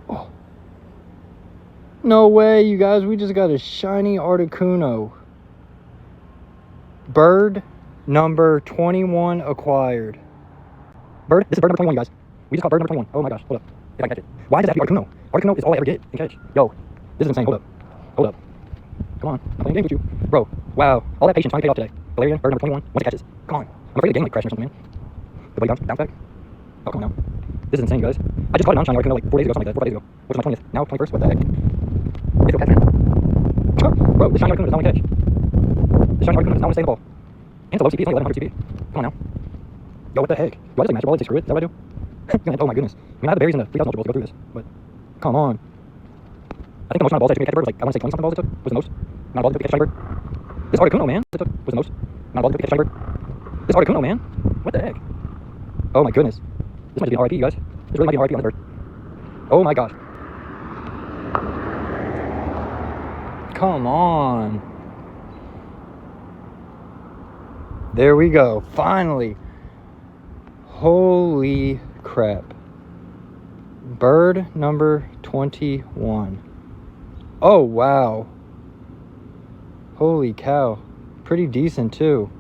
Oh. No way, you guys. We just got a shiny Articuno. Bird number 21 acquired. Bird? This is bird number 21, you guys. We just caught bird number 21. Oh my gosh. Hold up. If I can catch it. Why does that have to be Articuno? Articuno is all I ever get and catch. Yo, this is insane. Hold up. Hold up. Come on. I'm playing games with you. Bro, wow. All that patience finally paid off today. Galarian Bird number 21. Once it catches. Come on. I'm afraid the game like crashing or something, man. The buddy bounce back. Oh, come on now. This is insane, guys. I just caught a non-shiny Articuno like 4 days ago, something like that. 4 days ago. Which was my 20th. Now 21st. What the heck? It's a catch, man. Oh, bro, this shiny Articuno does not want to catch. This shiny Articuno does not want to stay in the ball. And it's a low CP. It's only 1100 CP. Come on now. Yo, what the heck? Do I just like Master Ball and say screw it? Is that what I do? Oh my goodness. I mean, I have the berries and the 3000 Ultra Balls to go through this, but come on. I think the most amount of balls that took me to catch a bird was like, I want to say 20 something balls it took. Was the most amount of balls it took to catch a shiny bird. This Articuno, man. It took, was the most amount of balls it took to catch a shiny bird. This Articuno, man. What the heck? Oh my goodness. This might be an RIP, you guys. This really might be an RIP on this bird. Oh my gosh. Come on. There we go. Finally. Holy crap. Bird number 21. Oh, wow. Holy cow. Pretty decent, too.